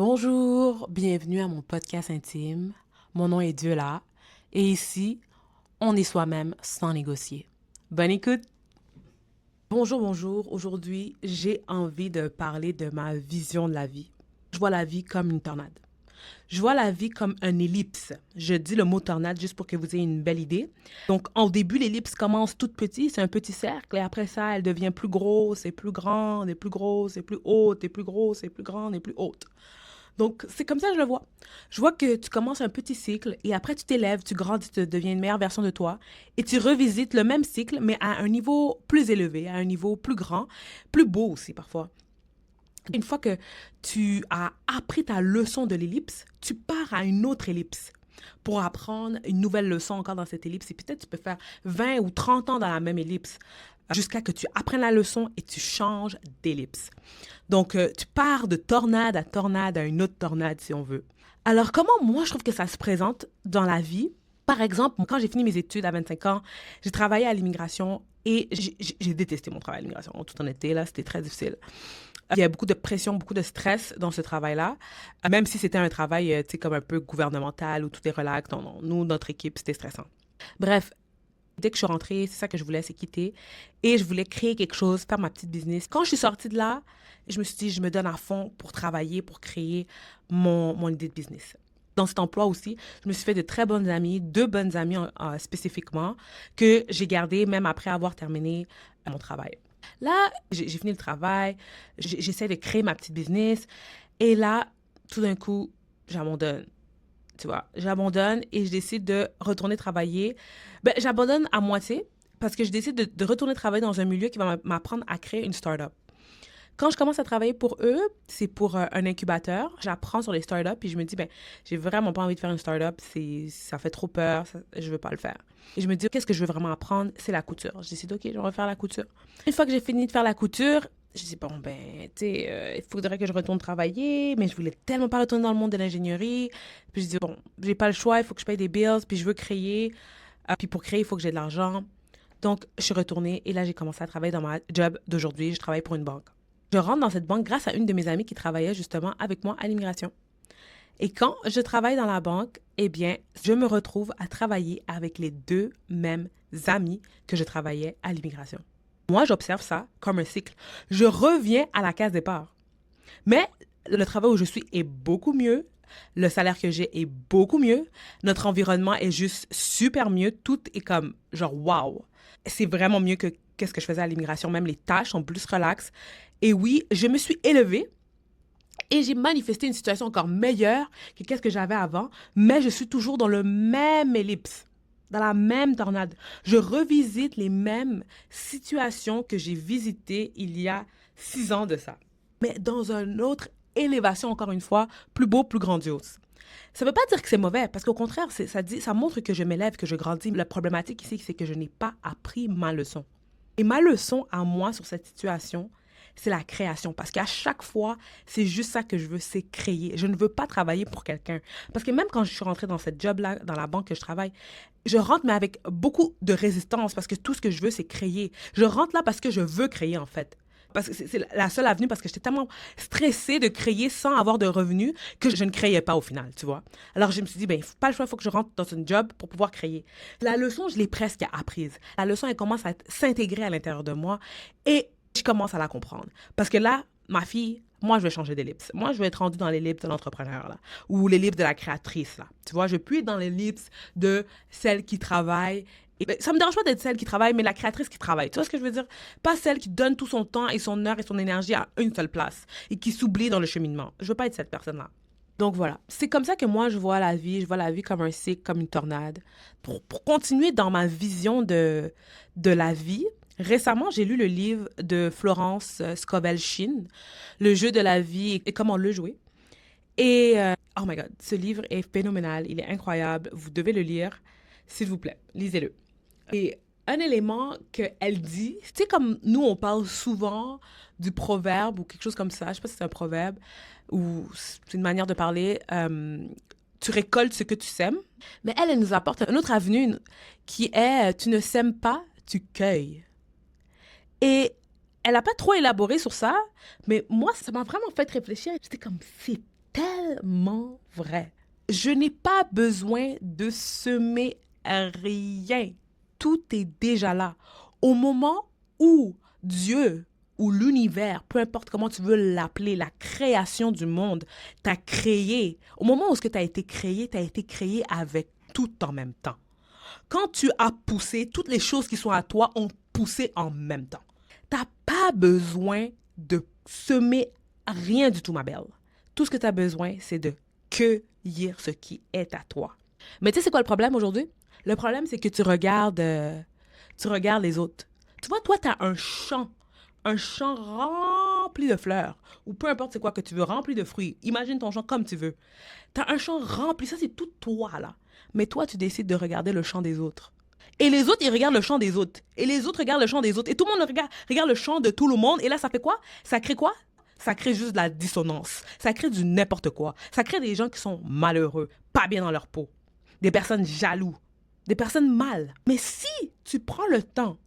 Bonjour, bienvenue à mon podcast intime. Mon nom est Diola et ici, on est soi-même sans négocier. Bonne écoute! Bonjour. Aujourd'hui, j'ai envie de parler de ma vision de la vie. Je vois la vie comme une tornade. Je vois la vie comme une ellipse. Je dis le mot tornade juste pour que vous ayez une belle idée. Donc, au début, l'ellipse commence toute petite, c'est un petit cercle, et après ça, elle devient plus grosse et plus grande, et plus grosse, et plus haute, et plus grosse, et plus grande, et plus haute. Donc, c'est comme ça que je le vois. Je vois que tu commences un petit cycle et après tu t'élèves, tu grandis, tu deviens une meilleure version de toi et tu revisites le même cycle, mais à un niveau plus élevé, à un niveau plus grand, plus beau aussi parfois. Une fois que tu as appris ta leçon de l'ellipse, tu pars à une autre ellipse pour apprendre une nouvelle leçon encore dans cette ellipse. Et peut-être tu peux faire 20 ou 30 ans dans la même ellipse jusqu'à que tu apprennes la leçon et tu changes d'ellipse. Donc, tu pars de tornade à une autre tornade, si on veut. Alors, comment moi, je trouve que ça se présente dans la vie? Par exemple, quand j'ai fini mes études à 25 ans, j'ai travaillé à l'immigration et j'ai détesté mon travail à l'immigration. En toute honnêteté, là, c'était très difficile. Il y a beaucoup de pression, beaucoup de stress dans ce travail-là. Même si c'était un travail, tu sais, comme un peu gouvernemental où tout est relax. Non, non. Nous, notre équipe, c'était stressant. Bref, dès que je suis rentrée, c'est ça que je voulais, c'est quitter. Et je voulais créer quelque chose, faire ma petite business. Quand je suis sortie de là, je me suis dit, je me donne à fond pour travailler, pour créer mon idée de business. Dans cet emploi aussi, je me suis fait de très bonnes amies, deux bonnes amies spécifiquement, que j'ai gardées même après avoir terminé mon travail. Là, j'ai fini le travail, j'essaie de créer ma petite business. Et là, tout d'un coup, j'abandonne. Tu vois, j'abandonne et je décide de retourner travailler. Ben, j'abandonne à moitié parce que je décide de retourner travailler dans un milieu qui va m'apprendre à créer une start-up. Quand je commence à travailler pour eux, c'est pour un incubateur. J'apprends sur les startups puis je me dis, ben, j'ai vraiment pas envie de faire une startup. Ça fait trop peur. Je veux pas le faire. Et je me dis, qu'est-ce que je veux vraiment apprendre? C'est la couture. Je décide, OK, je vais refaire la couture. Une fois que j'ai fini de faire la couture, je dis, bon, ben, tu sais, il faudrait que je retourne travailler, mais je voulais tellement pas retourner dans le monde de l'ingénierie. Puis je dis, bon, j'ai pas le choix, il faut que je paye des bills, puis je veux créer. Puis pour créer, il faut que j'ai de l'argent. Donc, je suis retournée et là, j'ai commencé à travailler dans ma job d'aujourd'hui. Je travaille pour une banque. Je rentre dans cette banque grâce à une de mes amies qui travaillait justement avec moi à l'immigration. Et quand je travaille dans la banque, eh bien, je me retrouve à travailler avec les deux mêmes amis que je travaillais à l'immigration. Moi, j'observe ça comme un cycle. Je reviens à la case départ. Mais le travail où je suis est beaucoup mieux. Le salaire que j'ai est beaucoup mieux. Notre environnement est juste super mieux. Tout est comme genre wow. C'est vraiment mieux que qu'est-ce que je faisais à l'immigration. Même les tâches sont plus relaxes. Et oui, je me suis élevée et j'ai manifesté une situation encore meilleure que qu'est-ce que j'avais avant. Mais je suis toujours dans le même ellipse, dans la même tornade. Je revisite les mêmes situations que j'ai visitées il y a 6 ans de ça. Mais dans une autre élévation, encore une fois, plus beau, plus grandiose. Ça ne veut pas dire que c'est mauvais, parce qu'au contraire, ça montre que je m'élève, que je grandis. La problématique ici, c'est que je n'ai pas appris ma leçon. Et ma leçon à moi sur cette situation, c'est la création. Parce qu'à chaque fois, c'est juste ça que je veux, c'est créer. Je ne veux pas travailler pour quelqu'un. Parce que même quand je suis rentrée dans cette job-là, dans la banque que je travaille, je rentre, mais avec beaucoup de résistance, parce que tout ce que je veux, c'est créer. Je rentre là parce que je veux créer, en fait. Parce que c'est la seule avenue, parce que j'étais tellement stressée de créer sans avoir de revenus que je ne créais pas au final, tu vois. Alors je me suis dit, ben, pas le choix, il faut que je rentre dans une job pour pouvoir créer. La leçon, je l'ai presque apprise. La leçon, elle commence à s'intégrer à l'intérieur de moi et je commence à la comprendre. Parce que là, ma fille, moi, je vais changer d'ellipse. Moi, je vais être rendue dans l'ellipse de l'entrepreneur, là, ou l'ellipse de la créatrice, là. Tu vois, je vais plus être dans l'ellipse de celle qui travaille. Et ben, ça me dérange pas d'être celle qui travaille, mais la créatrice qui travaille. Tu vois ce que je veux dire? Pas celle qui donne tout son temps et son heure et son énergie à une seule place et qui s'oublie dans le cheminement. Je veux pas être cette personne-là. Donc voilà, c'est comme ça que moi je vois la vie. Je vois la vie comme un cycle, comme une tornade. Pour continuer dans ma vision de la vie, récemment j'ai lu le livre de Florence Scovel-Shinn, Le jeu de la vie et comment le jouer. Et oh my god, ce livre est phénoménal, il est incroyable. Vous devez le lire, s'il vous plaît, lisez-le. Et un élément qu'elle dit, tu sais, comme nous, on parle souvent du proverbe ou quelque chose comme ça, je sais pas si c'est un proverbe ou c'est une manière de parler, tu récoltes ce que tu sèmes. Mais elle nous apporte une autre avenue qui est tu ne sèmes pas, tu cueilles. Et elle n'a pas trop élaboré sur ça, mais moi, ça m'a vraiment fait réfléchir. J'étais comme, c'est tellement vrai. Je n'ai pas besoin de semer rien. Tout est déjà là. Au moment où Dieu ou l'univers, peu importe comment tu veux l'appeler, la création du monde, t'a créé, au moment où tu as été créé avec tout en même temps. Quand tu as poussé, toutes les choses qui sont à toi ont poussé en même temps. Tu n'as pas besoin de semer rien du tout, ma belle. Tout ce que tu as besoin, c'est de cueillir ce qui est à toi. Mais tu sais, c'est quoi le problème aujourd'hui? Le problème, c'est que tu regardes les autres. Tu vois, toi, tu as un champ rempli de fleurs, ou peu importe c'est quoi que tu veux, rempli de fruits. Imagine ton champ comme tu veux. Tu as un champ rempli, ça c'est tout toi, là. Mais toi, tu décides de regarder le champ des autres. Et les autres, ils regardent le champ des autres. Et les autres regardent le champ des autres. Et tout le monde regarde le champ de tout le monde. Et là, ça fait quoi? Ça crée quoi? Ça crée juste de la dissonance. Ça crée du n'importe quoi. Ça crée des gens qui sont malheureux, pas bien dans leur peau. Des personnes jaloux. Des personnes mal. Mais si tu prends le temps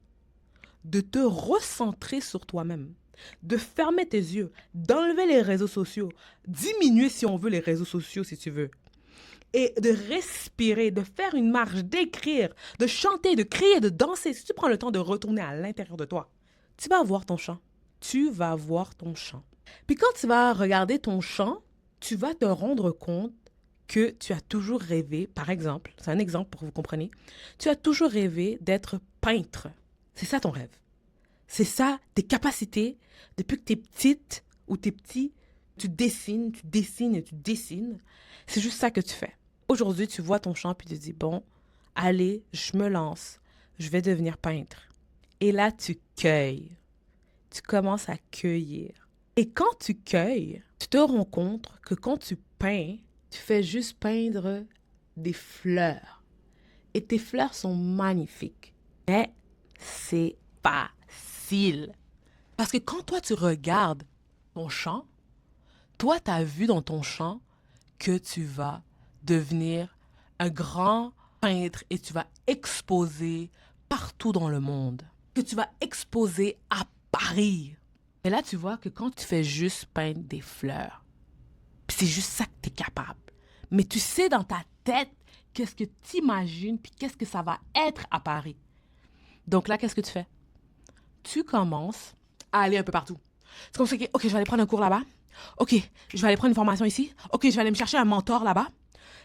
de te recentrer sur toi-même, de fermer tes yeux, d'enlever les réseaux sociaux, diminuer si on veut les réseaux sociaux si tu veux, et de respirer, de faire une marche, d'écrire, de chanter, de crier, de danser, si tu prends le temps de retourner à l'intérieur de toi, tu vas voir ton champ. Tu vas voir ton champ. Puis quand tu vas regarder ton champ, tu vas te rendre compte que tu as toujours rêvé, par exemple, c'est un exemple pour que vous compreniez, tu as toujours rêvé d'être peintre. C'est ça ton rêve. C'est ça tes capacités. Depuis que tu es petite ou tu es petit, tu dessines, tu dessines et tu dessines. C'est juste ça que tu fais. Aujourd'hui, tu vois ton champ puis tu te dis, bon, allez, je me lance, je vais devenir peintre. Et là, tu cueilles. Tu commences à cueillir. Et quand tu cueilles, tu te rends compte que quand tu peins, tu fais juste peindre des fleurs. Et tes fleurs sont magnifiques. Mais c'est facile. Parce que quand toi, tu regardes ton champ, toi, tu as vu dans ton champ que tu vas devenir un grand peintre et tu vas exposer partout dans le monde. Que tu vas exposer à Paris. Et là, tu vois que quand tu fais juste peindre des fleurs, puis c'est juste ça que tu es capable. Mais tu sais dans ta tête qu'est-ce que tu imagines puis qu'est-ce que ça va être à Paris. Donc là, qu'est-ce que tu fais? Tu commences à aller un peu partout. Tu commences à dire, OK, je vais aller prendre un cours là-bas. OK, je vais aller prendre une formation ici. OK, je vais aller me chercher un mentor là-bas.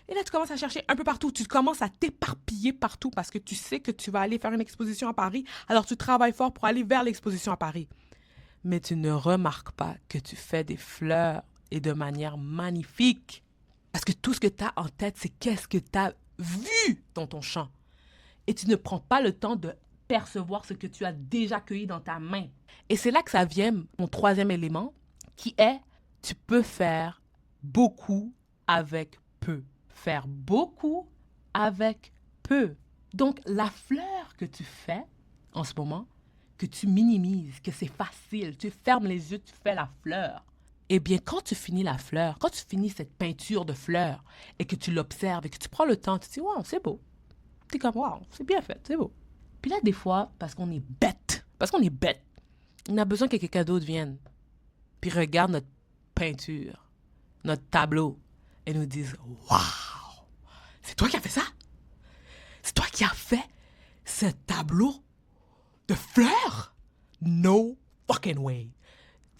Et là, tu commences à chercher un peu partout. Tu commences à t'éparpiller partout parce que tu sais que tu vas aller faire une exposition à Paris. Alors, tu travailles fort pour aller vers l'exposition à Paris. Mais tu ne remarques pas que tu fais des fleurs et de manière magnifique. Parce que tout ce que tu as en tête, c'est qu'est-ce que tu as vu dans ton champ. Et tu ne prends pas le temps de percevoir ce que tu as déjà cueilli dans ta main. Et c'est là que ça vient, mon troisième élément, qui est, tu peux faire beaucoup avec peu. Faire beaucoup avec peu. Donc, la fleur que tu fais en ce moment, que tu minimises, que c'est facile, tu fermes les yeux, tu fais la fleur. Eh bien, quand tu finis la fleur, quand tu finis cette peinture de fleurs et que tu l'observes et que tu prends le temps, tu te dis, wow, c'est beau. T'es comme, wow, c'est bien fait, c'est beau. Puis là, des fois, parce qu'on est bête, on a besoin que quelqu'un d'autre vienne, puis regarde notre peinture, notre tableau, et nous dise, waouh, c'est toi qui as fait ça? C'est toi qui as fait ce tableau de fleurs? No fucking way.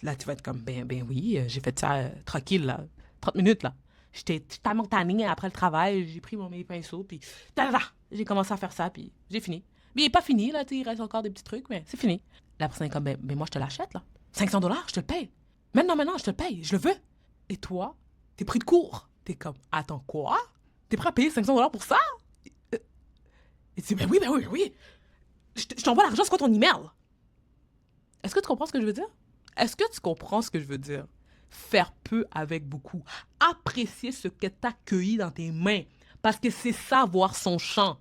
Là, tu vas être comme, ben oui, j'ai fait ça tranquille, là, 30 minutes, là. J'étais tellement tannée après le travail, j'ai pris mes pinceaux, puis j'ai commencé à faire ça, puis j'ai fini. Mais il n'est pas fini, là, il reste encore des petits trucs, mais c'est fini. La personne est comme, ben moi, je te l'achète, là. $500, je te le paye. Maintenant, je te le paye, je le veux. Et toi, t'es pris de court. T'es comme, attends, quoi? T'es prêt à payer $500 pour ça? Et tu dis, ben oui. Je t'envoie l'argent, c'est quoi ton email? Est-ce que tu comprends ce que je veux dire? Est-ce que tu comprends ce que je veux dire? Faire peu avec beaucoup. Apprécier ce que tu as cueilli dans tes mains. Parce que c'est ça, voir son champ.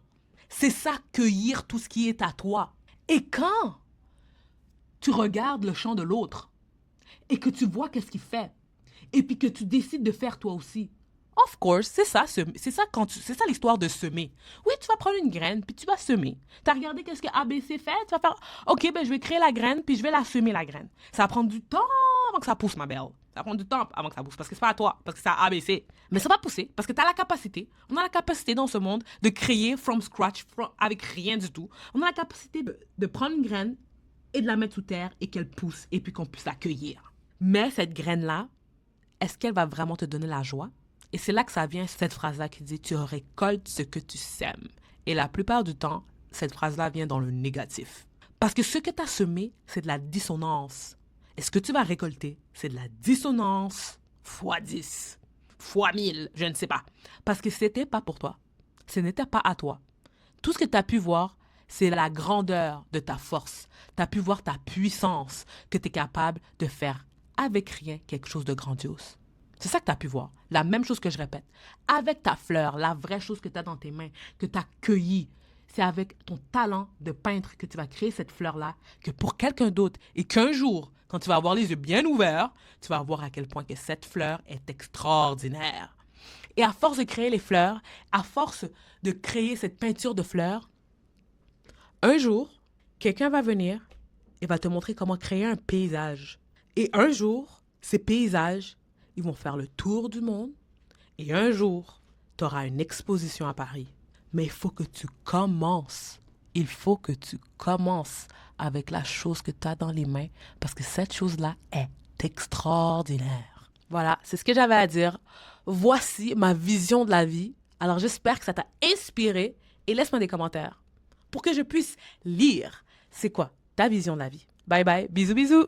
C'est ça, cueillir tout ce qui est à toi. Et quand tu regardes le champ de l'autre et que tu vois qu'est-ce qu'il fait et puis que tu décides de faire toi aussi, of course, c'est ça l'histoire de semer. Oui, tu vas prendre une graine puis tu vas semer. Tu as regardé qu'est-ce que ABC fait, tu vas faire OK, ben je vais créer la graine puis je vais la semer la graine. Ça va prendre du temps avant que ça pousse, ma belle. Ça prend du temps avant que ça pousse parce que c'est pas à toi, parce que c'est à ABC. Mais ça va pousser parce que tu as la capacité. On a la capacité dans ce monde de créer from scratch, avec rien du tout. On a la capacité de prendre une graine et de la mettre sous terre et qu'elle pousse et puis qu'on puisse l'accueillir. Mais cette graine-là, est-ce qu'elle va vraiment te donner la joie? Et c'est là que ça vient, cette phrase-là qui dit « tu récoltes ce que tu sèmes ». Et la plupart du temps, cette phrase-là vient dans le négatif. Parce que ce que tu as semé, c'est de la dissonance. Et ce que tu vas récolter, c'est de la dissonance fois 10, fois 1000, je ne sais pas. Parce que ce n'était pas pour toi. Ce n'était pas à toi. Tout ce que tu as pu voir, c'est la grandeur de ta force. Tu as pu voir ta puissance, que tu es capable de faire avec rien quelque chose de grandiose. C'est ça que tu as pu voir. La même chose que je répète. Avec ta fleur, la vraie chose que tu as dans tes mains, que tu as cueillie, c'est avec ton talent de peintre que tu vas créer cette fleur-là, que pour quelqu'un d'autre, et qu'un jour, quand tu vas avoir les yeux bien ouverts, tu vas voir à quel point que cette fleur est extraordinaire. Et à force de créer les fleurs, à force de créer cette peinture de fleurs, un jour, quelqu'un va venir et va te montrer comment créer un paysage. Et un jour, ces paysages, ils vont faire le tour du monde. Et un jour, tu auras une exposition à Paris. Mais il faut que tu commences. Il faut que tu commences avec la chose que tu as dans les mains parce que cette chose-là est extraordinaire. Voilà, c'est ce que j'avais à dire. Voici ma vision de la vie. Alors j'espère que ça t'a inspiré et laisse-moi des commentaires pour que je puisse lire c'est quoi ta vision de la vie. Bye bye, bisous bisous.